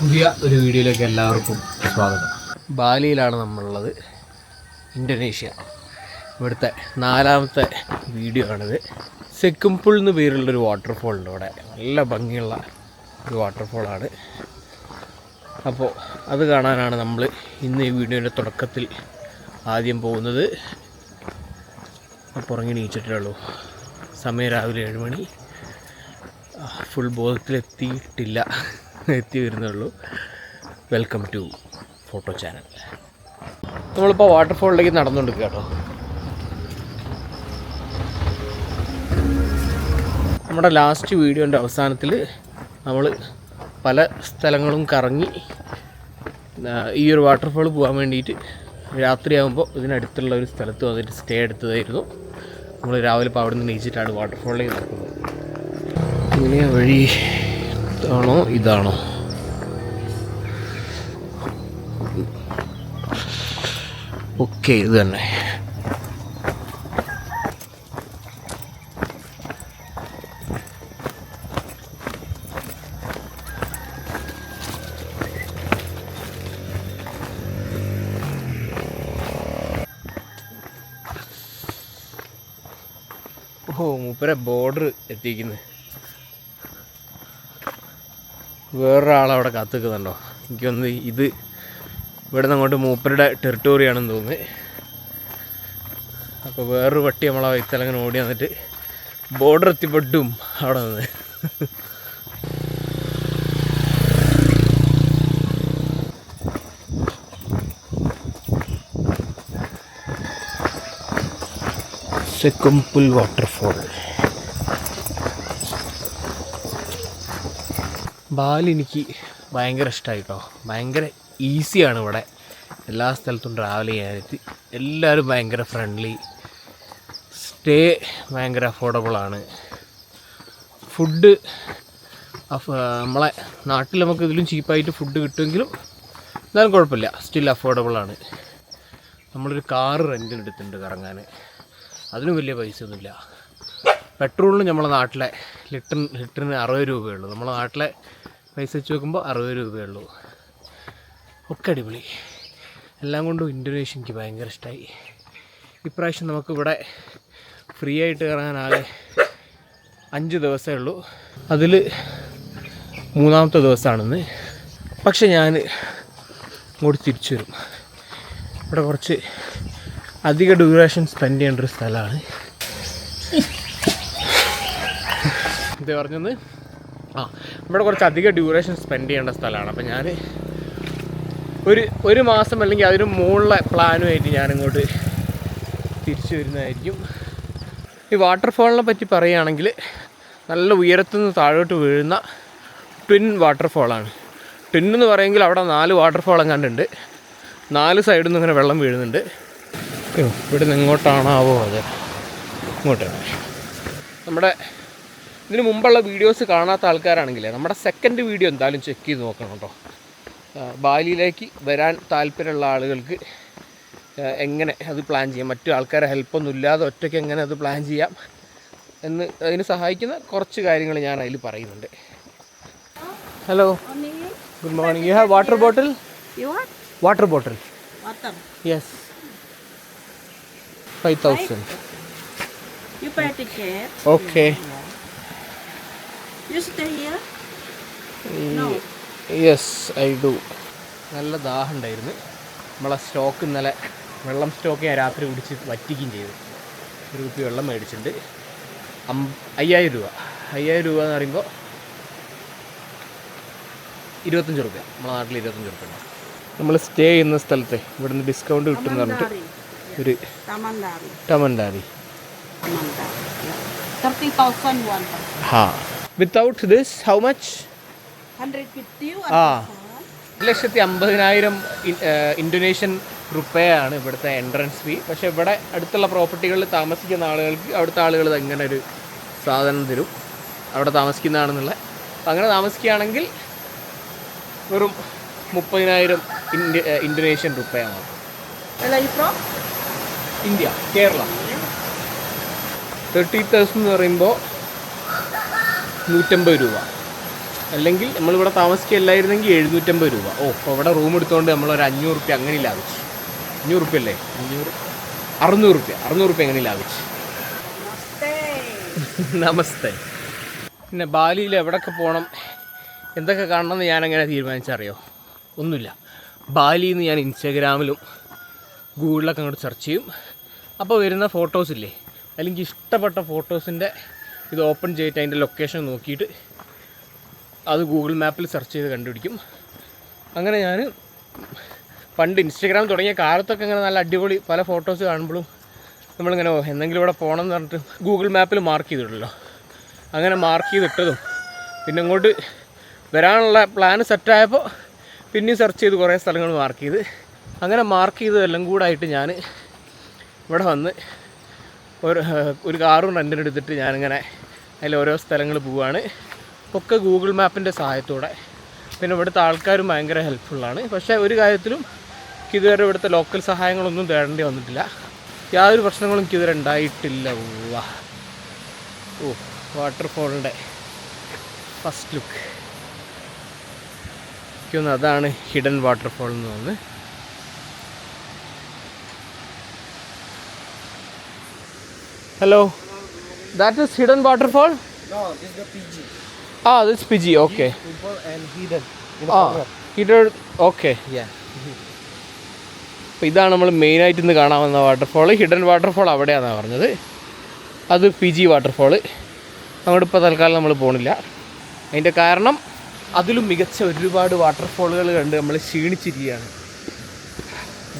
പുതിയ ഒരു വീഡിയോയിലേക്ക് എല്ലാവർക്കും സ്വാഗതം. ബാലിയിലാണ് നമ്മളുള്ളത്, ഇന്തോനേഷ്യ. ഇവിടുത്തെ 4ാമത്തെ വീഡിയോ ആണിത്. സെക്കുംപുൾ എന്ന് പേരുള്ളൊരു വാട്ടർഫോൾ ഉണ്ട് ഇവിടെ. നല്ല ഭംഗിയുള്ള ഒരു വാട്ടർഫോളാണ്. അപ്പോൾ അത് കാണാനാണ് നമ്മൾ ഇന്ന് ഈ വീഡിയോൻ്റെ തുടക്കത്തിൽ ആദ്യം പോകുന്നത്. അപ്പോൾ ഉറങ്ങി നീച്ചിട്ടേ ഉള്ളൂ. സമയം രാവിലെ 7 മണി. ഫുൾ ബോധത്തിലെത്തിയിട്ടില്ല, എത്തി വരുന്നുള്ളൂ. Welcome to photo channel. നമ്മളിപ്പോൾ വാട്ടർഫോളിലേക്ക് നടന്നുകൊണ്ടിരിക്കുക കേട്ടോ. നമ്മുടെ ലാസ്റ്റ് വീഡിയോൻ്റെ അവസാനത്തിൽ നമ്മൾ പല സ്ഥലങ്ങളും കറങ്ങി ഈ ഒരു വാട്ടർഫോൾ പോകാൻ വേണ്ടിയിട്ട് രാത്രിയാകുമ്പോൾ ഇതിനടുത്തുള്ള ഒരു സ്ഥലത്ത് വന്നിട്ട് സ്റ്റേ എടുത്തതായിരുന്നു. നമ്മൾ രാവിലെ ഇപ്പോൾ അവിടെ നിന്ന് നീച്ചിട്ടാണ് വാട്ടർഫോളിലേക്ക് നടക്കുന്നത്. ഇങ്ങനെ വഴി ഇതാണോ ഇതാണോ? ഓക്കെ, ഇത് തന്നെ. ഓ, മൂപ്പരെ ബോർഡർ എത്തിക്കുന്നത്. വേറൊരാളവിടെ കാത്തു നിൽക്കുന്നുണ്ടോ? എനിക്കൊന്ന് ഇത് ഇവിടെ നിന്ന് അങ്ങോട്ട് മൂപ്പരുടെ ടെറിട്ടോറിയാണെന്ന് തോന്നുന്നത്. അപ്പോൾ വേറൊരു പട്ടി നമ്മളെ വൈത്തലങ്ങനെ ഓടി വന്നിട്ട് ബോർഡർ എത്തിപ്പെട്ടും അവിടെ നിന്ന്. സെക്കുംപുൾ വാട്ടർഫോൾ. ബാലി എനിക്ക് ഭയങ്കര ഇഷ്ടമായി കേട്ടോ. ഭയങ്കര ഈസിയാണ് ഇവിടെ എല്ലാ സ്ഥലത്തും ട്രാവൽ ചെയ്യാനായിട്ട്. എല്ലാവരും ഭയങ്കര ഫ്രണ്ട്ലി. സ്റ്റേ ഭയങ്കര അഫോർഡബിളാണ്. ഫുഡ് നമ്മളെ നാട്ടിൽ നമുക്ക് ഇതിലും ചീപ്പായിട്ട് ഫുഡ് കിട്ടുമെങ്കിലും എന്നാലും കുഴപ്പമില്ല, സ്റ്റിൽ അഫോർഡബിളാണ്. നമ്മളൊരു കാറ് റെൻറ്റിന് എടുത്തിട്ടുണ്ട് കറങ്ങാൻ. അതിനും വലിയ പൈസ ഒന്നുമില്ല. പെട്രോളിന് നമ്മളെ നാട്ടിലെ ലിറ്ററിന് 60 രൂപയുള്ളൂ. നമ്മളെ നാട്ടിലെ പൈസ വെച്ച് നോക്കുമ്പോൾ 60 രൂപയുള്ളൂ. ഒക്കെ അടിപൊളി. എല്ലാം കൊണ്ടും ഇന്തോനേഷ്യ എനിക്ക് ഭയങ്കര ഇഷ്ടമായി. ഇപ്രാവശ്യം നമുക്കിവിടെ ഫ്രീ ആയിട്ട് കറങ്ങാനാകെ 5 ദിവസമേ ഉള്ളൂ. അതിൽ 3ാമത്തെ ദിവസമാണെന്ന്. പക്ഷെ ഞാൻ ഇങ്ങോട്ട് തിരിച്ചു വരും. ഇവിടെ കുറച്ച് അധിക ഡ്യൂറേഷൻ സ്പെൻഡ് ചെയ്യേണ്ട ഒരു സ്ഥലമാണ്. ഇത് പറഞ്ഞത് ഇവിടെ കുറച്ച് അധിക ഡ്യൂറേഷൻ സ്പെൻഡ് ചെയ്യേണ്ട സ്ഥലമാണ്. അപ്പോൾ ഞാൻ ഒരു മാസം അല്ലെങ്കിൽ അതിന് മുകളിലെ പ്ലാനുമായിട്ട് ഞാനിങ്ങോട്ട് തിരിച്ചു വരുന്നതായിരിക്കും. ഈ വാട്ടർഫോളിനെ പറ്റി പറയുകയാണെങ്കിൽ നല്ല ഉയരത്തു നിന്ന് താഴോട്ട് വീഴുന്ന ട്വിൻ വാട്ടർഫോളാണ്. ട്വിൻ എന്ന് പറയുമെങ്കിൽ അവിടെ 4 വാട്ടർഫോൾ എങ്ങാണ്ടുണ്ട്. 4 സൈഡിൽ നിന്ന് ഇങ്ങനെ വെള്ളം വീഴുന്നുണ്ട്. ഇവിടെ നിന്ന് എങ്ങോട്ടാണാവോ? അത് ഇങ്ങോട്ടാണ്. നമ്മുടെ ഇതിന് മുമ്പുള്ള വീഡിയോസ് കാണാത്ത ആൾക്കാരാണെങ്കിലേ നമ്മുടെ സെക്കൻഡ് വീഡിയോ എന്തായാലും ചെക്ക് ചെയ്ത് നോക്കണം കേട്ടോ. ബാലിയിലേക്ക് വരാൻ താല്പര്യമുള്ള ആളുകൾക്ക് എങ്ങനെ അത് പ്ലാൻ ചെയ്യാം, മറ്റു ആൾക്കാരെ ഹെൽപ്പൊന്നും ഇല്ലാതെ ഒറ്റയ്ക്ക് എങ്ങനെ അത് പ്ലാൻ ചെയ്യാം എന്ന് അതിന് സഹായിക്കുന്ന കുറച്ച് കാര്യങ്ങൾ ഞാൻ അതിൽ പറയുന്നുണ്ട്. Hello, good morning. You have water bottle? Water bottle? Yes, 5,000. You pay ticket. Okay. You stay here? No. Yes, I do. നല്ല ദാഹം ഉണ്ടായിരുന്നു. നമ്മളെ സ്റ്റോക്ക് ഇന്നലെ വെള്ളം സ്റ്റോക്ക് ഞാൻ രാത്രി കുടിച്ച് വറ്റിക്കുകയും ചെയ്തു. 1 കുപ്പി വെള്ളം മേടിച്ചിട്ടുണ്ട്. 5,000 രൂപ. 5,000 രൂപ എന്ന് പറയുമ്പോൾ 25 രൂപ. നമ്മളെ നാട്ടിൽ 25 രൂപ. നമ്മൾ സ്റ്റേ ചെയ്യുന്ന സ്ഥലത്തെ ഇവിടുന്ന് ഡിസ്കൗണ്ട് കിട്ടുമെന്ന് പറഞ്ഞിട്ട് ഒരു ടമൻഡാരി. 30,000 one. हाँ, without this how much? 150. 1,50,000 Indonesian റുപ്പയാണ് ഇവിടുത്തെ എൻട്രൻസ് ഫീ. പക്ഷേ ഇവിടെ അടുത്തുള്ള പ്രോപ്പർട്ടികളിൽ താമസിക്കുന്ന ആളുകൾക്ക് അവിടുത്തെ ആളുകൾ ഇങ്ങനെ ഒരു സാധനം തരും, അവിടെ താമസിക്കുന്നതാണെന്നുള്ള. അങ്ങനെ താമസിക്കുകയാണെങ്കിൽ വെറും 30,000 ഇന്തോനേഷ്യൻ റുപ്പയാണ്. ഇന്ത്യ, കേരള. 30,000 എന്ന് പറയുമ്പോൾ 150 രൂപ. അല്ലെങ്കിൽ നമ്മളിവിടെ താമസിക്കില്ലായിരുന്നെങ്കിൽ 750 രൂപ. അപ്പോൾ ഇവിടെ റൂം എടുത്തുകൊണ്ട് നമ്മളൊരു 500 റുപ്യ അങ്ങനെ ലാഭിച്ചു. 500 റുപ്യ അല്ലേ? 600 റുപ്യ എങ്ങനെ ലാഭിച്ചു. നമസ്തേ. പിന്നെ ബാലിയിൽ എവിടെയൊക്കെ പോകണം, എന്തൊക്കെ കാണണമെന്ന് ഞാനെങ്ങനെ തീരുമാനിച്ചറിയോ? ഒന്നുമില്ല. ബാലിയിൽ നിന്ന് ഞാൻ ഇൻസ്റ്റാഗ്രാമിലും ഗൂഗിളിലൊക്കെ അങ്ങോട്ട് സെർച്ച് ചെയ്യും. അപ്പോൾ വരുന്ന ഫോട്ടോസില്ലേ, അല്ലെങ്കിൽ ഇഷ്ടപ്പെട്ട ഫോട്ടോസിൻ്റെ ഇത് ഓപ്പൺ ചെയ്തിട്ട് അതിൻ്റെ ലൊക്കേഷൻ നോക്കിയിട്ട് അത് ഗൂഗിൾ മാപ്പിൽ സെർച്ച് ചെയ്ത് കണ്ടുപിടിക്കും. അങ്ങനെ ഞാൻ പണ്ട് ഇൻസ്റ്റാഗ്രാം തുടങ്ങിയ കാലത്തൊക്കെ ഇങ്ങനെ നല്ല അടിപൊളി പല ഫോട്ടോസ് കാണുമ്പോഴും നമ്മളിങ്ങനെ എന്തെങ്കിലും ഇവിടെ പോകണം എന്ന് പറഞ്ഞിട്ട് ഗൂഗിൾ മാപ്പിൽ മാർക്ക് ചെയ്തിട്ടുള്ളൂ. അങ്ങനെ മാർക്ക് ചെയ്തിട്ടതും പിന്നെ ഇങ്ങോട്ട് വരാനുള്ള പ്ലാൻ സെറ്റായപ്പോൾ പിന്നെയും സെർച്ച് ചെയ്ത് കുറേ സ്ഥലങ്ങൾ മാർക്ക് ചെയ്ത്, അങ്ങനെ മാർക്ക് ചെയ്തതെല്ലാം കൂടായിട്ട് ഞാൻ ഇവിടെ വന്ന് ഒരു കാറും റെൻറ്റിനെടുത്തിട്ട് ഞാനിങ്ങനെ അതിൽ ഓരോ സ്ഥലങ്ങൾ പോവുകയാണ്. ഒക്കെ ഗൂഗിൾ മാപ്പിൻ്റെ സഹായത്തോടെ. പിന്നെ ഇവിടുത്തെ ആൾക്കാരും ഭയങ്കര ഹെൽപ്ഫുള്ളാണ്. പക്ഷേ ഒരു കാര്യത്തിലും ഇതുവരെ ഇവിടുത്തെ ലോക്കൽ സഹായങ്ങളൊന്നും തേടേണ്ടി വന്നിട്ടില്ല. യാതൊരു പ്രശ്നങ്ങളും എനിക്കിതുവരെ ഉണ്ടായിട്ടില്ല. വാട്ടർഫോളിൻ്റെ ഫസ്റ്റ് ലുക്ക് എനിക്കൊന്ന് അതാണ് ഹിഡൻ വാട്ടർഫോൾ എന്ന് തോന്നുന്നു. Hello, that is hidden waterfall? No, this is the PG. This is PG, okay. And hidden. Hidden, okay. Yeah. അപ്പോൾ ഇതാണ് നമ്മൾ മെയിനായിട്ട് ഇന്ന് കാണാവുന്ന വാട്ടർഫോൾ. ഹിഡൻ വാട്ടർഫോൾ അവിടെയാണെന്നാണ് പറഞ്ഞത്. അത് PG വാട്ടർഫോൾ. അങ്ങോട്ട് ഇപ്പോൾ തൽക്കാലം നമ്മൾ പോകണില്ല. അതിൻ്റെ കാരണം അതിലും മികച്ച ഒരുപാട് വാട്ടർഫോളുകൾ കണ്ട് നമ്മൾ ക്ഷീണിച്ചിരിക്കുകയാണ്.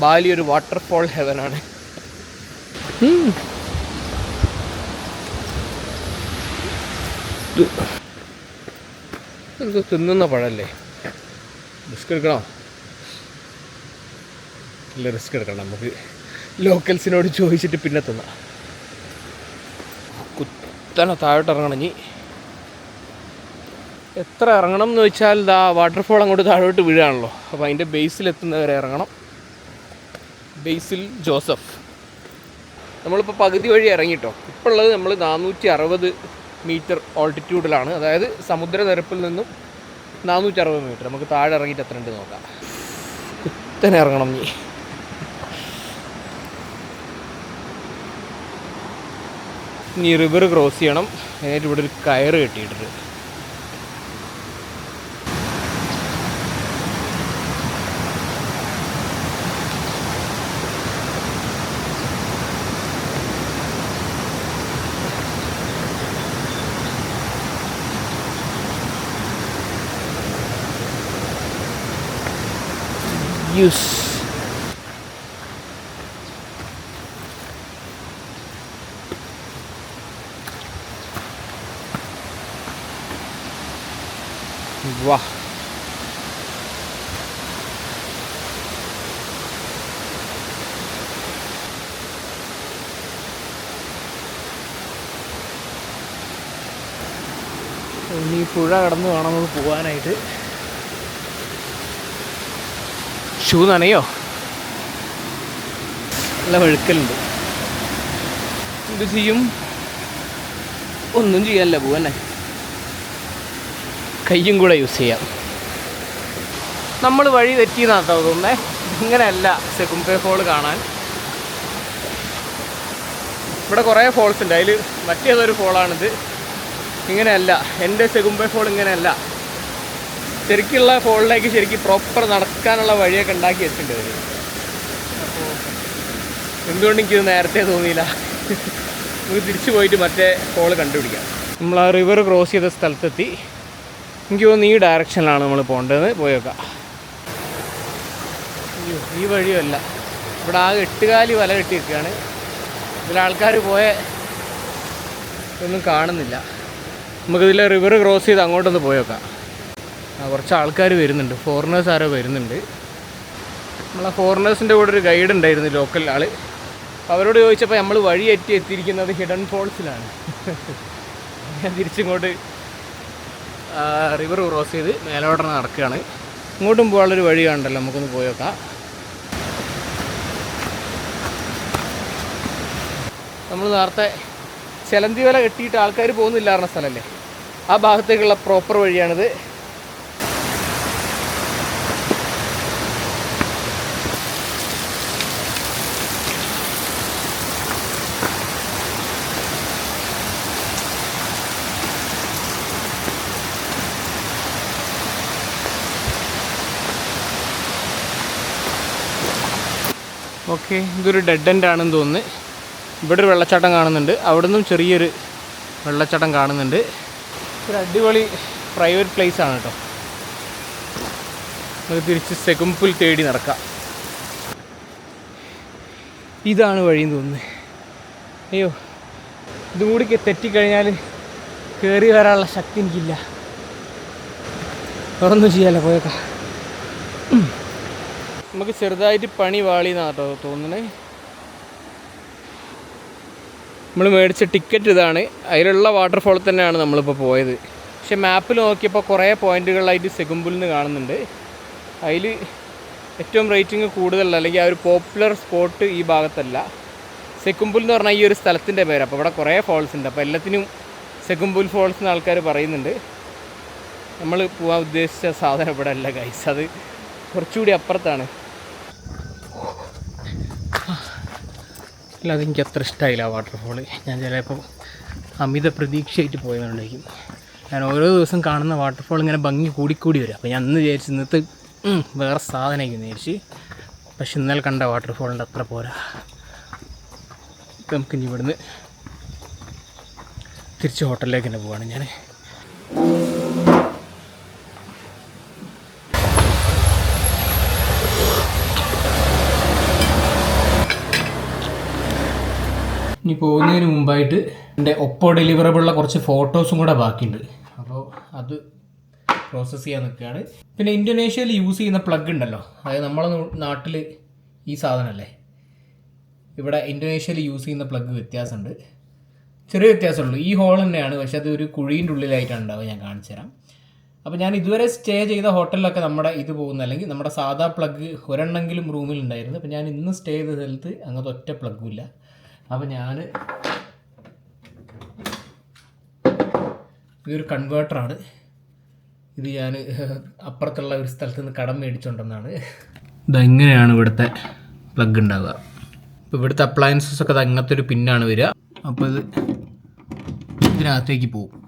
ബാലി ഒരു വാട്ടർഫോൾ ഹെവനാണ്. ഇത് തിന്നുന്ന പഴല്ലേ? റിസ്ക് എടുക്കണോ? ഇല്ല, റിസ്ക് എടുക്കണം. നമുക്ക് ലോക്കൽസിനോട് ചോദിച്ചിട്ട് പിന്നെ തിന്നാം. കുത്തനെ താഴോട്ട് ഇറങ്ങണം. ഇനി എത്ര ഇറങ്ങണം എന്ന് വെച്ചാൽ വാട്ടർഫോൾ അങ്ങോട്ട് താഴോട്ട് വീഴുകയാണല്ലോ. അപ്പോൾ അതിൻ്റെ ബേസിലെത്തുന്നവരെ ഇറങ്ങണം. ബേസിൽ ജോസഫ്. നമ്മളിപ്പോൾ പകുതി വഴി ഇറങ്ങിയിട്ടോ. ഇപ്പോൾ ഉള്ളത് നമ്മൾ 460 മീറ്റർ ഓൾട്ടിറ്റ്യൂഡിലാണ്. അതായത് സമുദ്രനിരപ്പിൽ നിന്നും 460 മീറ്റർ. നമുക്ക് താഴെ ഇറങ്ങിയിട്ട് എത്ര ഉണ്ട് നോക്കാം. കുത്തനെ ഇറങ്ങണം. ഇനി റിവർ ക്രോസ് ചെയ്യണം. അതിനായിട്ട് ഇവിടെ ഒരു കയറ് കെട്ടിയിട്ടുണ്ട്. യൂസ് വാ. ഇനി പുഴ കടന്ന് വേണം നമുക്ക് പോകാനായിട്ട്. ഷൂ നനയോ? നല്ല വെഴുക്കലുണ്ട്. എന്ത് ചെയ്യും? ഒന്നും ചെയ്യാനല്ല, പോവാനെ. കയ്യും കൂടെ യൂസ് ചെയ്യാം. നമ്മൾ വഴി തെറ്റിയെന്നാണ് തോന്നുന്നേ. ഇങ്ങനെയല്ല സെകുംപെ ഫോൾ കാണാൻ. ഇവിടെ കുറേ ഫോൾസ് ഉണ്ട്. അതിൽ മറ്റേതൊരു ഫോളാണിത്. ഇങ്ങനെയല്ല. എൻ്റെ സെകുംപെ ഫോൾ ഇങ്ങനെയല്ല. ശരിക്കുള്ള ഫോളിലേക്ക് ശരിക്കും പ്രോപ്പർ നടക്കാനുള്ള വഴിയൊക്കെ ഉണ്ടാക്കി വെച്ചിട്ടുണ്ട് അവർ. അപ്പോൾ എന്തുകൊണ്ട് എനിക്കിത് നേരത്തെ തോന്നിയില്ല. നമുക്ക് തിരിച്ചു പോയിട്ട് മറ്റേ ഫോൾ കണ്ടുപിടിക്കാം. നമ്മൾ ആ റിവർ ക്രോസ് ചെയ്ത സ്ഥലത്തെത്തി. എനിക്ക് തോന്നുന്നു ഈ ഡയറക്ഷനിലാണ് നമ്മൾ പോകേണ്ടത്. പോയേക്കാം. അയ്യോ, ഈ വഴിയല്ല. ഇവിടെ ആകെ 8 കാലി വല കെട്ടി വെക്കുകയാണ്. ഇതിൽ ആൾക്കാർ പോയ ഒന്നും കാണുന്നില്ല. നമുക്കിതിൽ റിവർ ക്രോസ് ചെയ്ത് അങ്ങോട്ടൊന്ന് പോയേക്കാം. കുറച്ച് ആൾക്കാർ വരുന്നുണ്ട്. ഫോറിനേഴ്സ് ആരോ വരുന്നുണ്ട്. നമ്മളെ ഫോറിനേഴ്സിൻ്റെ കൂടെ ഒരു ഗൈഡ് ഉണ്ടായിരുന്നു, ലോക്കൽ ആൾ. അവരോട് ചോദിച്ചപ്പോൾ നമ്മൾ വഴി എത്തിയിരിക്കുന്നത് ഹിഡൻ ഫോൾസിലാണ്. ഞാൻ തിരിച്ചിങ്ങോട്ട് റിവർ ക്രോസ് ചെയ്ത് മേലോട്ടനെ നടക്കുകയാണ്. ഇങ്ങോട്ടും പോകാനുള്ളൊരു വഴി കാണണ്ടല്ലോ, നമുക്കൊന്ന് പോയേക്കാം. നമ്മൾ നേരത്തെ ചെലന്തി വല കെട്ടിയിട്ട് ആൾക്കാർ പോകുന്നില്ലായിരുന്ന സ്ഥലമല്ലേ, ആ ഭാഗത്തേക്കുള്ള പ്രോപ്പർ വഴിയാണിത്. ഓക്കെ, ഇതൊരു ഡെഡ് എൻഡ് ആണെന്ന് തോന്നുന്നു. ഇവിടെ ഒരു വെള്ളച്ചാട്ടം കാണുന്നുണ്ട്, അവിടെ നിന്നും ചെറിയൊരു വെള്ളച്ചാട്ടം കാണുന്നുണ്ട്. ഒരു അടിപൊളി പ്രൈവറ്റ് പ്ലേസ് ആണ് കേട്ടോ. നമുക്ക് തിരിച്ച് സെകുംപുൽ തേടി നടക്കാം. ഇതാണ് വഴിയെന്ന് തോന്നുന്നു. അയ്യോ, ഇതും കൂടി തെറ്റിക്കഴിഞ്ഞാൽ കയറി വരാനുള്ള ശക്തി എനിക്കില്ല. വേറൊന്നും ചെയ്യാമല്ലോ, പോയേക്കാം. നമുക്ക് ചെറുതായിട്ട് പണി വാളിയെന്നാണ് കേട്ടോ തോന്നുന്നത്. നമ്മൾ മേടിച്ച ടിക്കറ്റ് ഇതാണ്. അതിലുള്ള വാട്ടർഫോൾ തന്നെയാണ് നമ്മളിപ്പോൾ പോയത്. പക്ഷെ മാപ്പിൽ നോക്കിയപ്പോൾ കുറേ പോയിന്റുകളിലായിട്ട് സെകുംപുൽ എന്ന് കാണുന്നുണ്ട്. അതിൽ ഏറ്റവും റേറ്റിംഗ് കൂടുതലുള്ള അല്ലെങ്കിൽ ആ ഒരു പോപ്പുലർ സ്പോട്ട് ഈ ഭാഗത്തല്ല. സെകുംപുൽ എന്ന് പറഞ്ഞാൽ ഈ ഒരു സ്ഥലത്തിൻ്റെ പേര്. അപ്പോൾ ഇവിടെ കുറേ ഫോൾസ് ഉണ്ട്. അപ്പോൾ എല്ലാത്തിനും സെകുംപുൽ ഫോൾസ് എന്ന് ആൾക്കാർ പറയുന്നുണ്ട്. നമ്മൾ പോകാൻ ഉദ്ദേശിച്ച സാധനം ഇവിടെ അല്ല ഗൈസ്, അത് കുറച്ചുകൂടി അപ്പുറത്താണ്. അല്ല, അതെനിക്ക് അത്ര ഇഷ്ടമായില്ല ആ വാട്ടർഫോൾ. ഞാൻ ചിലപ്പോൾ അമിത പ്രതീക്ഷയായിട്ട് പോയതുകൊണ്ടായിരിക്കും. ഞാൻ ഓരോ ദിവസം കാണുന്ന വാട്ടർഫോൾ ഇങ്ങനെ ഭംഗി കൂടിക്കൂടി വരും. അപ്പോൾ ഞാൻ അന്ന് വിചാരിച്ചു ഇന്നത്തെ വേറെ സാധനമായിരിക്കും വിചാരിച്ച്. പക്ഷെ ഇന്നലെ കണ്ട വാട്ടർഫോളിൻ്റെ അത്ര പോരാ. ഇപ്പം നമുക്ക് ഇനി ഇവിടുന്ന് തിരിച്ച് ഹോട്ടലിലേക്ക് തന്നെ പോവാണ് ഞാൻ. ഇനി പോകുന്നതിന് മുമ്പായിട്ട് എൻ്റെ ഒപ്പോ ഡെലിവറബിളുള്ള കുറച്ച് ഫോട്ടോസും കൂടെ ബാക്കിയുണ്ട്. അപ്പോൾ അത് പ്രോസസ്സ് ചെയ്യാൻ നിൽക്കുകയാണ്. പിന്നെ ഇന്തോനേഷ്യയിൽ യൂസ് ചെയ്യുന്ന പ്ലഗ് ഉണ്ടല്ലോ, അതായത് നമ്മളെ നാട്ടിൽ ഈ സാധനമല്ലേ, ഇവിടെ ഇന്തോനേഷ്യയിൽ യൂസ് ചെയ്യുന്ന പ്ലഗ് വ്യത്യാസമുണ്ട്. ചെറിയ വ്യത്യാസമുള്ളൂ. ഈ ഹോൾ തന്നെയാണ്, പക്ഷെ അത് ഒരു കുഴീൻ്റെ ഉള്ളിലായിട്ടാണ് ഉണ്ടാവുക. ഞാൻ കാണിച്ചു തരാം. അപ്പോൾ ഞാൻ ഇതുവരെ സ്റ്റേ ചെയ്ത ഹോട്ടലിലൊക്കെ നമ്മുടെ ഇത് പോകുന്ന, അല്ലെങ്കിൽ നമ്മുടെ സാധാ പ്ലഗ് ഒരെണ്ണെങ്കിലും റൂമിലുണ്ടായിരുന്നു. അപ്പോൾ ഞാൻ ഇന്ന് സ്റ്റേ ചെയ്ത സ്ഥലത്ത് അങ്ങനത്തെ ഒറ്റ പ്ലഗും ഇല്ല. അപ്പോൾ ഞാൻ ഇതൊരു കൺവേർട്ടറാണ്. ഇത് ഞാൻ അപ്പുറത്തുള്ള ഒരു സ്ഥലത്ത് നിന്ന് കടം മേടിച്ചുകൊണ്ടെന്നാണ്. ഇതെങ്ങനെയാണ് ഇവിടുത്തെ പ്ലഗ് ഉണ്ടാവുക. അപ്പോൾ ഇവിടുത്തെ അപ്ലയൻസസ് ഒക്കെ അങ്ങനത്തെ ഒരു പിന്നാണ് വരിക. അപ്പോൾ ഇത് ഇതിനകത്തേക്ക് പോകും.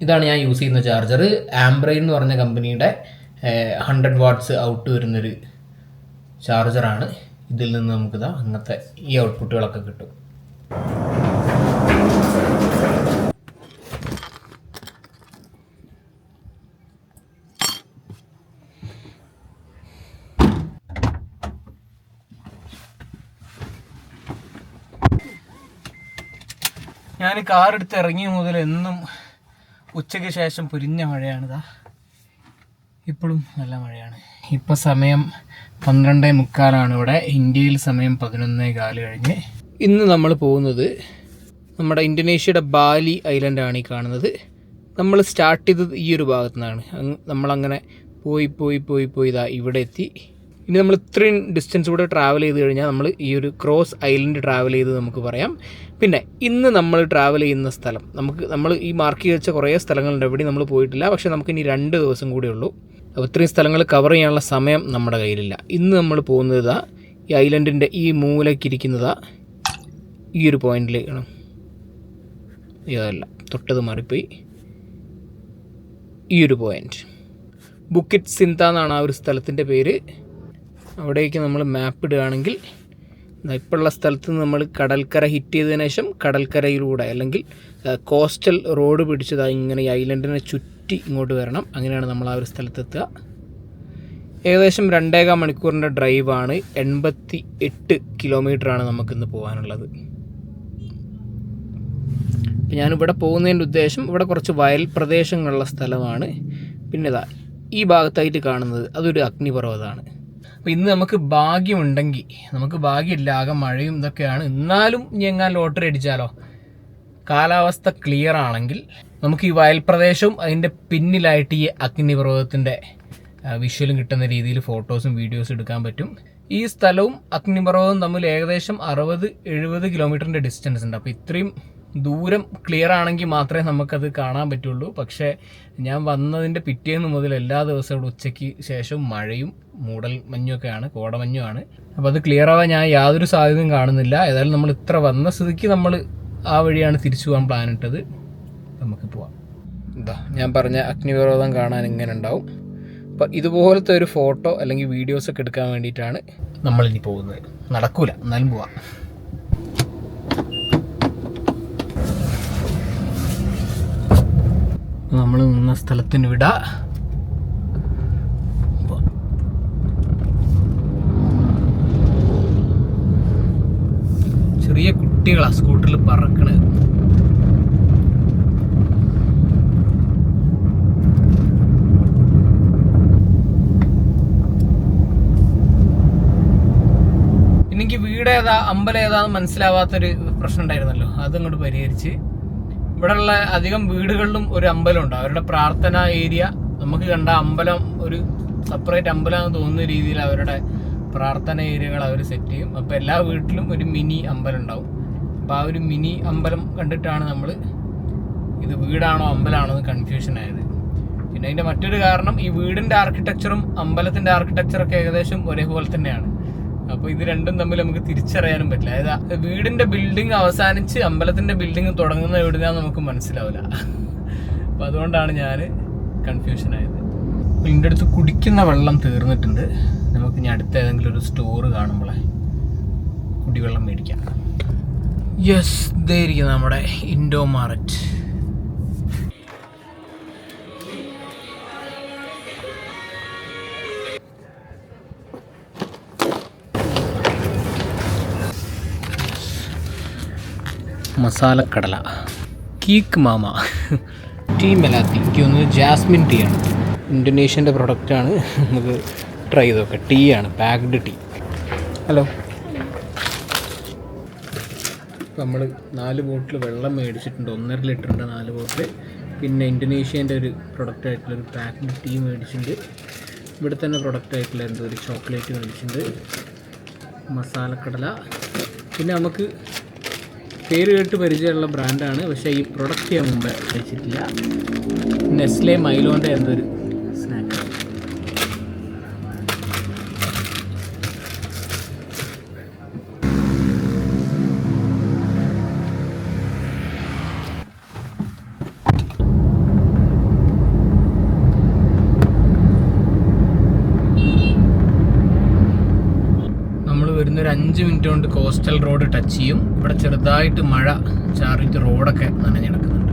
ഇതാണ് ഞാൻ യൂസ് ചെയ്യുന്ന ചാർജർ. ആംബ്രെയിൻ എന്ന് പറഞ്ഞ കമ്പനിയുടെ 100 വാട്ട്സ് ഔട്ട് വരുന്നൊരു ചാർജറാണ്. ഇതിൽ നിന്ന് നമുക്കിതാ അങ്ങനത്തെ ഈ ഔട്ട്പുട്ടുകളൊക്കെ കിട്ടും. ഞാൻ കാറെടുത്ത് ഇറങ്ങിയ മുതൽ എന്നും ഉച്ചയ്ക്ക് ശേഷം പൊരിഞ്ഞ മഴയാണിതാ. ഇപ്പോഴും നല്ല മഴയാണ്. ഇപ്പോൾ സമയം 12:45 ഇവിടെ. ഇന്ത്യയിൽ സമയം 11:15 കഴിഞ്ഞ്. ഇന്ന് നമ്മൾ പോകുന്നത് നമ്മുടെ ഇന്തോനേഷ്യയുടെ ബാലി ഐലൻഡാണ് ഈ കാണുന്നത്. നമ്മൾ സ്റ്റാർട്ട് ചെയ്തത് ഈ ഒരു ഭാഗത്തു നിന്നാണ്. നമ്മളങ്ങനെ പോയി ഇതാ ഇവിടെ എത്തി. ഇനി നമ്മൾ ഇത്രയും ഡിസ്റ്റൻസ് കൂടെ ട്രാവൽ ചെയ്ത് കഴിഞ്ഞാൽ നമ്മൾ ഈ ഒരു ക്രോസ് ഐലൻഡ് ട്രാവൽ ചെയ്ത് നമുക്ക് പറയാം. പിന്നെ ഇന്ന് നമ്മൾ ട്രാവൽ ചെയ്യുന്ന സ്ഥലം, നമ്മൾ ഈ മാർക്ക് ചെയ്ത് വെച്ച കുറേ സ്ഥലങ്ങളുണ്ട്, എവിടെയും നമ്മൾ പോയിട്ടില്ല. പക്ഷേ നമുക്കിനി 2 ദിവസം കൂടെ ഉള്ളൂ. അപ്പോൾ ഇത്രയും സ്ഥലങ്ങൾ കവർ ചെയ്യാനുള്ള സമയം നമ്മുടെ കയ്യിലില്ല. ഇന്ന് നമ്മൾ പോകുന്നത് ഈ ഐലൻഡിൻ്റെ ഈ മൂലയ്ക്കിരിക്കുന്നതാ ഈ ഒരു പോയിന്റിലേക്കാണ്. ഇതല്ല, തൊട്ടത് മാറിപ്പോയി. ഈ ഒരു പോയിന്റ് ബുക്കിറ്റ് സിന്ത എന്നാണ് ആ ഒരു സ്ഥലത്തിൻ്റെ പേര്. അവിടേക്ക് നമ്മൾ മാപ്പ് ഇടുകയാണെങ്കിൽ ഇപ്പോഴുള്ള സ്ഥലത്ത് നിന്ന് നമ്മൾ കടൽക്കര ഹിറ്റ് ചെയ്തതിനു ശേഷം കടൽക്കരയിലൂടെ അല്ലെങ്കിൽ കോസ്റ്റൽ റോഡ് പിടിച്ചതായി ഇങ്ങനെ ഈ ഐലൻഡിനെ ചുറ്റി ഇങ്ങോട്ട് വരണം. അങ്ങനെയാണ് നമ്മൾ ആ ഒരു സ്ഥലത്തെത്തുക. ഏകദേശം 2.25 മണിക്കൂറിൻ്റെ ഡ്രൈവാണ്. 88 കിലോമീറ്ററാണ് നമുക്കിന്ന് പോകാനുള്ളത്. അപ്പോൾ ഞാനിവിടെ പോകുന്നതിൻ്റെ ഉദ്ദേശം, ഇവിടെ കുറച്ച് വയൽ പ്രദേശങ്ങളുള്ള സ്ഥലമാണ്. പിന്നെ ഇതാ ഈ ഭാഗത്തായിട്ട് കാണുന്നത് അതൊരു അഗ്നിപർവ്വതമാണ്. അപ്പോൾ ഇന്ന് നമുക്ക് ഭാഗ്യമുണ്ടെങ്കിൽ, നമുക്ക് ഭാഗ്യമില്ല, ആകെ മഴയും ഇതൊക്കെയാണ്, എന്നാലും ഇനി എങ്ങാൻ ലോട്ടറി അടിച്ചാലോ, കാലാവസ്ഥ ക്ലിയർ ആണെങ്കിൽ നമുക്ക് ഈ വയൽ പ്രദേശവും അതിൻ്റെ പിന്നിലായിട്ട് ഈ അഗ്നിപർവ്വതത്തിൻ്റെ വിഷ്വലും കിട്ടുന്ന രീതിയിൽ ഫോട്ടോസും വീഡിയോസും എടുക്കാൻ പറ്റും. ഈ സ്ഥലവും അഗ്നിപർവ്വതവും തമ്മിൽ ഏകദേശം 60-70 കിലോമീറ്ററിൻ്റെ ഡിസ്റ്റൻസ് ഉണ്ട്. അപ്പോൾ ഇത്രയും ദൂരം ക്ലിയർ ആണെങ്കിൽ മാത്രമേ നമുക്കത് കാണാൻ പറ്റുള്ളൂ. പക്ഷേ ഞാൻ വന്നതിൻ്റെ പിറ്റേന്ന് മുതൽ എല്ലാ ദിവസവും ഉച്ചയ്ക്ക് ശേഷം മഴയും മൂടൽ മഞ്ഞൊക്കെയാണ്, കോടമഞ്ഞുമാണ്. അപ്പോൾ അത് ക്ലിയർ ആവാൻ ഞാൻ യാതൊരു സാധ്യതയും കാണുന്നില്ല. ഏതായാലും നമ്മൾ ഇത്ര വന്ന സ്ഥിതിക്ക് നമ്മൾ ആ വഴിയാണ് തിരിച്ചു പോകാൻ പ്ലാൻ ഇട്ടത്. നമുക്ക് പോവാം. എന്താ ഞാൻ പറഞ്ഞ അഗ്നിപർവ്വതം കാണാൻ ഇങ്ങനെ ഉണ്ടാവും. അപ്പോൾ ഇതുപോലത്തെ ഒരു ഫോട്ടോ അല്ലെങ്കിൽ വീഡിയോസൊക്കെ എടുക്കാൻ വേണ്ടിയിട്ടാണ് നമ്മളിനി പോകുന്നത്. നടക്കൂല, എന്നാലും പോവാം. നമ്മൾ നിന്ന സ്ഥലത്തിന് വിട. ചെറിയ കുട്ടികളാണ് സ്കൂട്ടറിൽ പറക്കണത്. എനിക്ക് വീട് ഏതാ അമ്പലം ഏതാന്ന് മനസ്സിലാവാത്തൊരു പ്രശ്നം ഉണ്ടായിരുന്നല്ലോ, അതങ്ങോട്ട് പരിഹരിച്ച് ഇവിടെയുള്ള അധികം വീടുകളിലും ഒരു അമ്പലമുണ്ട്. അവരുടെ പ്രാർത്ഥന ഏരിയ നമുക്ക് കണ്ട അമ്പലം ഒരു സെപ്പറേറ്റ് അമ്പലമാണെന്ന് തോന്നുന്ന രീതിയിൽ അവരുടെ പ്രാർത്ഥന ഏരിയകൾ അവർ സെറ്റ് ചെയ്യും. അപ്പോൾ എല്ലാ വീട്ടിലും ഒരു മിനി അമ്പലം ഉണ്ടാവും. അപ്പോൾ ആ ഒരു മിനി അമ്പലം കണ്ടിട്ടാണ് നമ്മൾ ഇത് വീടാണോ അമ്പലമാണോ എന്ന് കൺഫ്യൂഷൻ ആയത്. പിന്നെ അതിൻ്റെ മറ്റൊരു കാരണം ഈ വീടിൻ്റെ ആർക്കിടെക്ചറും അമ്പലത്തിൻ്റെ ആർക്കിടെക്ചറൊക്കെ ഏകദേശം ഒരേപോലെ തന്നെയാണ്. അപ്പോൾ ഇത് രണ്ടും തമ്മിൽ നമുക്ക് തിരിച്ചറിയാനും പറ്റില്ല. അതായത് വീടിൻ്റെ ബിൽഡിംഗ് അവസാനിച്ച് അമ്പലത്തിൻ്റെ ബിൽഡിംഗ് തുടങ്ങുന്ന എവിടെയാണെന്ന് നമുക്ക് മനസ്സിലാവില്ല. അപ്പോൾ അതുകൊണ്ടാണ് ഞാൻ കൺഫ്യൂഷൻ ആയത്. ഇതിൻ്റെ അടുത്ത് കുടിക്കുന്ന വെള്ളം തീർന്നിട്ടുണ്ട്. നമുക്ക് ഇനി അടുത്ത ഏതെങ്കിലും ഒരു സ്റ്റോർ കാണുമ്പോളെ കുടിവെള്ളം മേടിക്കാം. യെസ്, ഇതേ ഇരിക്കുന്ന നമ്മുടെ ഇൻഡോ മാർട്ട്. മസാലക്കടല, കീക്ക് മാമ, ടീ മെലാത്തി. എനിക്ക് തോന്നുന്നത് ജാസ്മിൻ ടീ ആണ്. ഇന്തോനേഷ്യൻ്റെ പ്രൊഡക്റ്റാണ്. നമുക്ക് ട്രൈ ചെയ്ത് നോക്കാം. ടീ ആണ്, പാക്ഡ് ടീ. ഹലോ. ഇപ്പോൾ നമ്മൾ 4 ബോട്ടിൽ വെള്ളം മേടിച്ചിട്ടുണ്ട്. 1.5 ലിറ്ററിൻ്റെ 4 ബോട്ടിൽ. പിന്നെ ഇന്തോനേഷ്യൻ്റെ ഒരു പ്രൊഡക്റ്റായിട്ടുള്ളൊരു പാക്ഡ് ടീ മേടിച്ചിട്ടുണ്ട്. ഇവിടെ തന്നെ പ്രൊഡക്റ്റായിട്ടുള്ള എന്തോ ഒരു ചോക്ലേറ്റ് മേടിച്ചിട്ടുണ്ട്. മസാലക്കടല. പിന്നെ നമുക്ക് പേര് കേട്ട് പരിചയമുള്ള ബ്രാൻഡാണ്, പക്ഷേ ഈ പ്രൊഡക്റ്റ് ഞാൻ മുമ്പ് കഴിച്ചിട്ടില്ല. നെസ്ലെ മൈലോൻ്റെ എന്തൊരു സ്നാക്ക്. വരുന്നൊരു 5 മിനിറ്റ് കൊണ്ട് കോസ്റ്റൽ റോഡ് ടച്ച് ചെയ്യും. ഇവിടെ ചെറുതായിട്ട് മഴ ചാറിയിട്ട് റോഡൊക്കെ നനഞ്ഞെടുക്കുന്നുണ്ട്.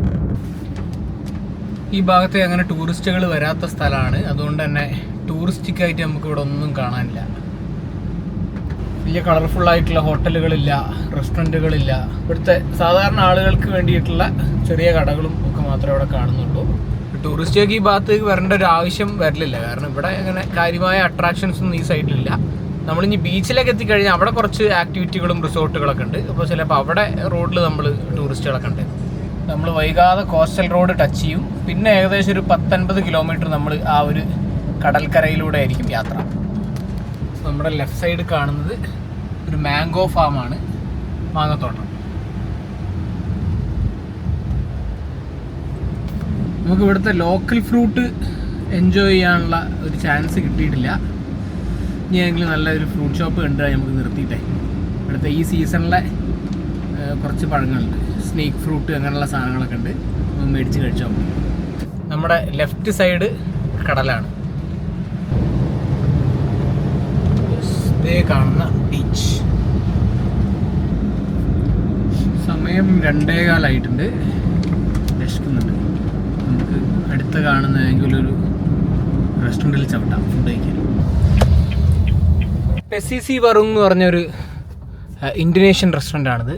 ഈ ഭാഗത്ത് അങ്ങനെ ടൂറിസ്റ്റുകൾ വരാത്ത സ്ഥലമാണ്. അതുകൊണ്ട് തന്നെ ടൂറിസ്റ്റിക്കായിട്ട് നമുക്ക് ഇവിടെ ഒന്നും കാണാനില്ല. വലിയ കളർഫുള്ളായിട്ടുള്ള ഹോട്ടലുകളില്ല, റെസ്റ്റോറൻറ്റുകളില്ല. ഇവിടുത്തെ സാധാരണ ആളുകൾക്ക് വേണ്ടിയിട്ടുള്ള ചെറിയ കടകളും ഒക്കെ മാത്രമേ ഇവിടെ കാണുന്നുള്ളൂ. ടൂറിസ്റ്റുകൾക്ക് ഈ ഭാഗത്തേക്ക് വരേണ്ട ഒരു ആവശ്യം വരില്ല. കാരണം ഇവിടെ അങ്ങനെ കാര്യമായ അട്രാക്ഷൻസ് ഒന്നും ഈ സൈഡിലില്ല. നമ്മളിനി ബീച്ചിലേക്ക് എത്തിക്കഴിഞ്ഞാൽ അവിടെ കുറച്ച് ആക്ടിവിറ്റികളും റിസോർട്ടുകളൊക്കെ ഉണ്ട്. അപ്പോൾ ചിലപ്പോൾ അവിടെ റോഡിൽ നമ്മൾ ടൂറിസ്റ്റുകളൊക്കെ ഉണ്ട്. നമ്മൾ വൈകാതെ കോസ്റ്റൽ റോഡ് ടച്ച് ചെയ്യും. പിന്നെ ഏകദേശം ഒരു 10-50 കിലോമീറ്റർ നമ്മൾ ആ ഒരു കടൽക്കരയിലൂടെ ആയിരിക്കും യാത്ര. നമ്മുടെ ലെഫ്റ്റ് സൈഡ് കാണുന്നത് ഒരു മാംഗോ ഫാമാണ്, മാങ്ങത്തോട്ടം. നമുക്ക് ഇവിടുത്തെ ലോക്കൽ ഫ്രൂട്ട് എൻജോയ് ചെയ്യാനുള്ള ഒരു ചാൻസ് കിട്ടിയിട്ടില്ല. ഇനി ഏതെങ്കിലും നല്ലൊരു ഫ്രൂട്ട് ഷോപ്പ് കണ്ടാൽ നമുക്ക് നിർത്തിയിട്ടേ ഇവിടുത്തെ ഈ സീസണിലെ കുറച്ച് പഴങ്ങളുണ്ട്, സ്നേക്ക് ഫ്രൂട്ട് അങ്ങനെയുള്ള സാധനങ്ങളൊക്കെ ഉണ്ട്, മേടിച്ച് കഴിച്ചാൽ മതി. നമ്മുടെ ലെഫ്റ്റ് സൈഡ് കടലാണ്. ഇതേ കാണുന്ന ബീച്ച്. സമയം 2:15 വിശക്കുന്നുണ്ട്. നമുക്ക് അടുത്ത് കാണുന്ന ഏതെങ്കിലും ഒരു റെസ്റ്റോറൻറ്റിൽ ചവിട്ടാം ഫുഡ് കഴിക്കാൻ. പെസിസി വറുങ് എന്ന് പറഞ്ഞൊരു ഇന്തോനേഷ്യൻ റെസ്റ്റോറൻ്റ് ആണിത്.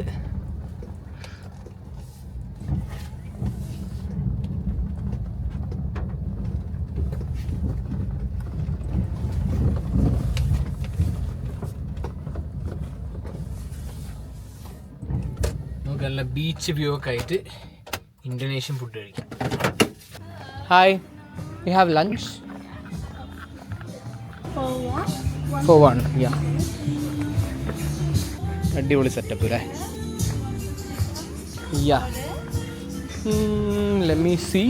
നമുക്ക് നല്ല ബീച്ച് വ്യൂ ഒക്കെ ആയിട്ട് ഇന്തോനേഷ്യൻ ഫുഡ് കഴിക്കാം. Hi, you have lunch? For one, yeah. അടിപൊളി സെറ്റപ്പ് അല്ലേ? Yeah. Let me see.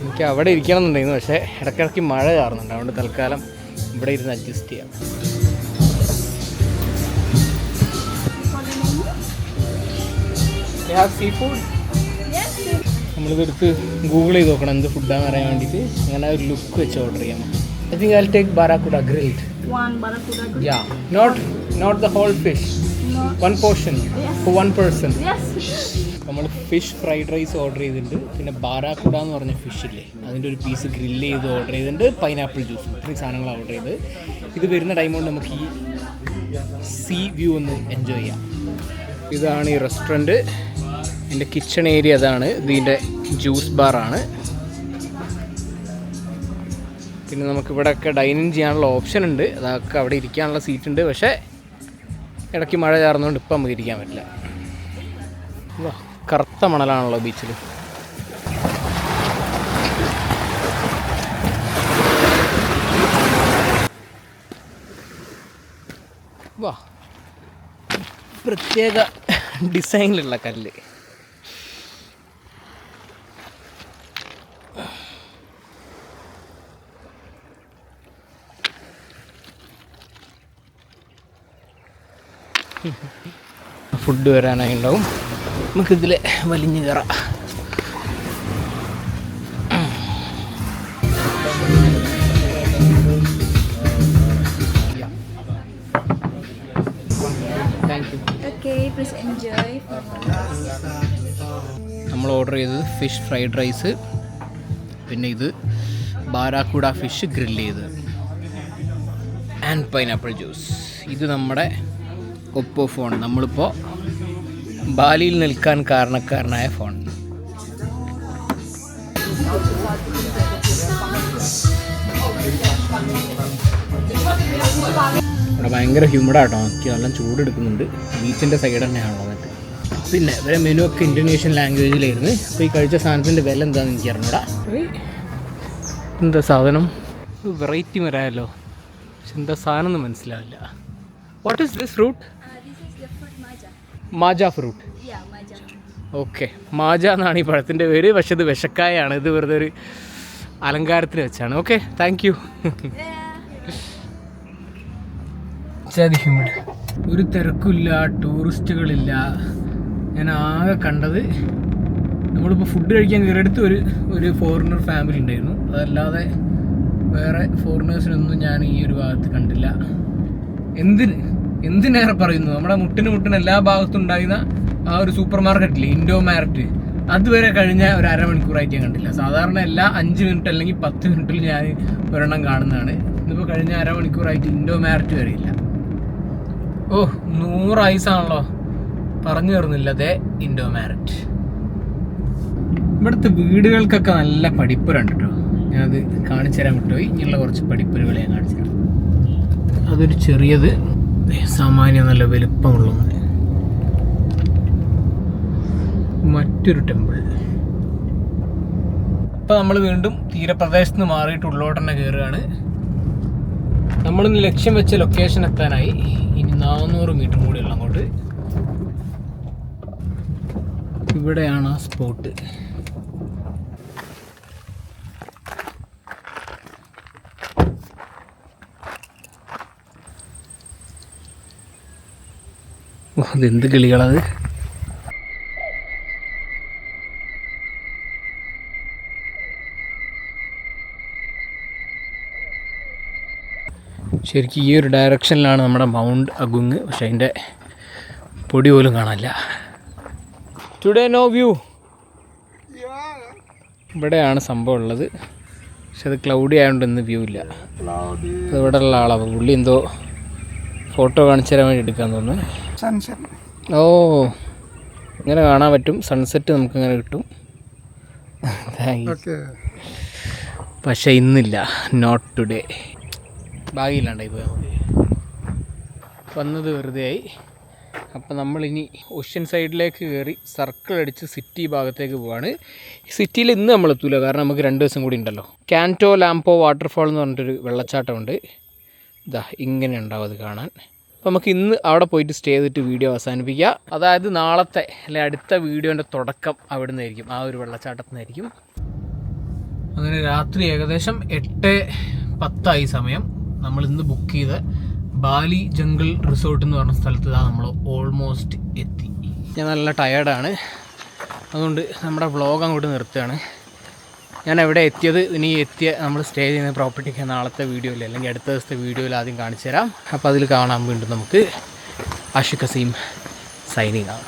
എനിക്ക് അവിടെ ഇരിക്കണം എന്നുണ്ടായിരുന്നു, പക്ഷേ ഇടയ്ക്കിടയ്ക്ക് മഴ ചാറുന്നുണ്ട്. അതുകൊണ്ട് തൽക്കാലം ഇവിടെ ഇരുന്ന് അഡ്ജസ്റ്റ് ചെയ്യാം. You have seafood? നമ്മളിതെടുത്ത് ഗൂഗിൾ ചെയ്ത് നോക്കണം എന്ത് ഫുഡാന്ന് അറിയാൻ വേണ്ടിയിട്ട്. അങ്ങനെ ഒരു ലുക്ക് വെച്ച് ഓർഡർ ചെയ്യാം. I think I'll take barracuda grilled. One barracuda grilled. Yeah, not the whole fish. No. One portion for one person. Yes. നമ്മൾ ഫിഷ് ഫ്രൈഡ് റൈസ് ഓർഡർ ചെയ്തിട്ടുണ്ട്. പിന്നെ ബാരാക്കുഡ എന്ന് പറഞ്ഞ ഫിഷ് ഇല്ലേ, അതിൻ്റെ ഒരു പീസ് ഗ്രില്ല് ചെയ്ത് ഓർഡർ ചെയ്തിട്ടുണ്ട്. പൈനാപ്പിൾ ജ്യൂസ്, ഇത്രയും സാധനങ്ങൾ ഓർഡർ ചെയ്ത് ഇത് വരുന്ന ടൈം കൊണ്ട് നമുക്ക് ഈ സീ വ്യൂ ഒന്ന് എൻജോയ് ചെയ്യാം. ഇതാണ് ഈ റെസ്റ്റോറൻറ്റ്. എൻ്റെ കിച്ചൺ ഏരിയ അതാണ്. ഇതിൻ്റെ ജ്യൂസ് ബാറാണ്. പിന്നെ നമുക്ക് ഇവിടെയൊക്കെ ഡൈനിങ് ചെയ്യാനുള്ള ഓപ്ഷൻ ഉണ്ട്. അതൊക്കെ അവിടെ ഇരിക്കാനുള്ള സീറ്റ് ഉണ്ട്. പക്ഷേ ഇടയ്ക്ക് മഴ ചാർന്നുകൊണ്ട് ഇപ്പം നമുക്ക് ഇരിക്കാൻ പറ്റില്ല. കറുത്ത മണലാണല്ലോ ബീച്ചിൽ. വാ, പ്രത്യേക ഡിസൈനിലുള്ള കല്ല്. ഫുഡ് വരാനായി ഉണ്ടാവും. നമുക്കിതിൽ വലിഞ്ഞു കയറാം. Thank you. Okay, please enjoy. നമ്മൾ ഓർഡർ ചെയ്തത് ഫിഷ് ഫ്രൈഡ് റൈസ്, പിന്നെ ഇത് ബാരാക്കുഡ ഫിഷ് ഗ്രില്ല് ചെയ്ത് ആൻഡ് പൈനാപ്പിൾ ജ്യൂസ്. ഇത് നമ്മുടെ ഒപ്പോ ഫോൺ. നമ്മളിപ്പോൾ ബാലിയിൽ നിൽക്കാൻ കാരണക്കാരനായ ഫോൺ. ഇവിടെ ഭയങ്കര ഹ്യൂമിഡാട്ടോ. എനിക്ക് നല്ല ചൂടെടുക്കുന്നുണ്ട്. ബീച്ചിൻ്റെ സൈഡ് തന്നെയാണല്ലോ എന്നിട്ട്. പിന്നെ ഇവരെ മെനു ഒക്കെ ഇന്തോനേഷ്യൻ ലാംഗ്വേജിലായിരുന്നു. അപ്പോൾ ഈ കഴിച്ച സാധനത്തിൻ്റെ വില എന്താണെന്ന് എനിക്ക് അറിഞ്ഞൂടാ. എന്താ സാധനം? വെറൈറ്റി വരാമല്ലോ, പക്ഷെ എന്താ സാധനം എന്ന് മനസ്സിലാവില്ല. What is this fruit? This is the fruit maja. Majah fruit. Yeah, maja. Okay, Majah എന്നാണ് ഈ പഴത്തിൻ്റെ പേര്. പക്ഷെ ഇത് വിഷക്കായാണ്. ഇത് വെറുതെ ഒരു അലങ്കാരത്തിന് വെച്ചാണ്. Okay, thank you. ഹ്യൂമിഡ്, ഒരു തിരക്കില്ല, ടൂറിസ്റ്റുകളില്ല. ഞാൻ ആകെ കണ്ടത്, നമ്മളിപ്പോൾ ഫുഡ് കഴിക്കാൻ കയറിയെടുത്ത് ഒരു ഫോറിനർ ഫാമിലി ഉണ്ടായിരുന്നു. അതല്ലാതെ വേറെ ഫോറിനേഴ്സിനൊന്നും ഞാൻ ഈ ഒരു ഭാഗത്ത് കണ്ടില്ല. എന്തിനേറെ പറയുന്നു, നമ്മുടെ മുട്ടിന് എല്ലാ ഭാഗത്തും ഉണ്ടായിരുന്ന ആ ഒരു സൂപ്പർ മാർക്കറ്റില്ലേ, ഇൻഡോ മാർട്ട്, അതുവരെ കഴിഞ്ഞ ഒരു അരമണിക്കൂറായിട്ട് ഞാൻ കണ്ടില്ല. സാധാരണ എല്ലാ 5 മിനിറ്റ് അല്ലെങ്കിൽ 10 മിനിറ്റിൽ ഞാൻ ഒരെണ്ണം കാണുന്നതാണ്. ഇതിപ്പോൾ കഴിഞ്ഞ അരമണിക്കൂറായിട്ട് ഇൻഡോ മാർട്ട് വരെ ഇല്ല. ഓ, 100 ഐസാണല്ലോ, പറഞ്ഞു തരുന്നില്ല. അതെ, ഇൻഡോ മാരറ്റ്. ഇവിടുത്തെ വീടുകൾക്കൊക്കെ നല്ല പഠിപ്പുരുണ്ട് കേട്ടോ. ഞാനത് കാണിച്ചു തരാൻ വിട്ടുപോയി. ഇനിയുള്ള കുറച്ച് പഠിപ്പുരകൾ ഞാൻ കാണിച്ചു തരാം. അതൊരു ചെറിയത്, സാമാന്യം നല്ല വലുപ്പമുള്ള മറ്റൊരു ടെമ്പിൾ. ഇപ്പം നമ്മൾ വീണ്ടും തീരപ്രദേശത്ത് നിന്ന് മാറിയിട്ട് ഉള്ളോട്ട് തന്നെ കയറുകയാണ്. നമ്മളിന്ന് ലക്ഷ്യം വെച്ച ലൊക്കേഷൻ എത്താനായി. ഇനി 400 മീറ്റർ കൂടിയുള്ള അങ്ങോട്ട്. ഇവിടെയാണ് ആ സ്പോട്ട്. അതെന്ത് കിളികളത്? ശരിക്കും ഈ ഒരു ഡയറക്ഷനിലാണ് നമ്മുടെ മൗണ്ട് അഗുങ്. പക്ഷെ അതിൻ്റെ പൊടി പോലും കാണാനില്ല. Today no view. ഇവിടെയാണ് സംഭവം ഉള്ളത്. പക്ഷെ അത് ക്ലൗഡി ആയതുകൊണ്ട് ഇന്ന് വ്യൂ ഇല്ല. അത് ഇവിടെ ഉള്ള ആളാണ്. പുള്ളി എന്തോ ഫോട്ടോ കാണിച്ചു തരാൻ വേണ്ടി എടുക്കാൻ തോന്നുന്നു. ഓ, ഇങ്ങനെ കാണാൻ പറ്റും. സൺസെറ്റ് നമുക്കിങ്ങനെ കിട്ടും. പക്ഷെ ഇന്നില്ല, നോട്ട് ടുഡേ. ഭാഗ്യമില്ലാണ്ടായി പോയി. നമുക്ക് വന്നത് വെറുതെ ആയി. അപ്പം നമ്മളിനി ഓഷ്യൻ സൈഡിലേക്ക് കയറി സർക്കിൾ അടിച്ച് സിറ്റി ഭാഗത്തേക്ക് പോവാണ്. സിറ്റിയിൽ ഇന്ന് നമ്മൾ എത്തൂല, കാരണം നമുക്ക് 2 ദിവസം കൂടി ഉണ്ടല്ലോ. കാൻറ്റോ ലാംപോ വാട്ടർഫാൾ എന്ന് പറഞ്ഞിട്ടൊരു വെള്ളച്ചാട്ടമുണ്ട്. ഇതാ ഇങ്ങനെ ഉണ്ടാവും അത് കാണാൻ. അപ്പോൾ നമുക്ക് ഇന്ന് അവിടെ പോയിട്ട് സ്റ്റേ ചെയ്തിട്ട് വീഡിയോ അവസാനിപ്പിക്കുക. അതായത് നാളത്തെ അല്ലെ അടുത്ത വീഡിയോൻ്റെ തുടക്കം അവിടെ നിന്നായിരിക്കും, ആ ഒരു വെള്ളച്ചാട്ടത്തിൽ നിന്നായിരിക്കും. അങ്ങനെ രാത്രി ഏകദേശം 8:10 സമയം. നമ്മൾ ഇന്ന് ബുക്ക് ചെയ്ത ബാലി ജംഗിൾ റിസോർട്ട് എന്ന് പറഞ്ഞ സ്ഥലത്ത് നമ്മൾ ഓൾമോസ്റ്റ് എത്തി. ഞാൻ നല്ല ടയേർഡാണ്. അതുകൊണ്ട് നമ്മുടെ വ്ളോഗ് അങ്ങോട്ട് നിർത്തുകയാണ്. ഞാൻ എവിടെ എത്തിയത്, ഇനി നമ്മൾ സ്റ്റേ ചെയ്യുന്ന പ്രോപ്പർട്ടിക്ക് നാളത്തെ വീഡിയോയിൽ അല്ലെങ്കിൽ അടുത്ത ദിവസത്തെ വീഡിയോയിൽ ആദ്യം കാണിച്ചു തരാം. അപ്പോൾ അതിൽ കാണാൻ വീണ്ടും നമുക്ക് ആഷിഖ് കസീം സൈനിങ് ആണ്.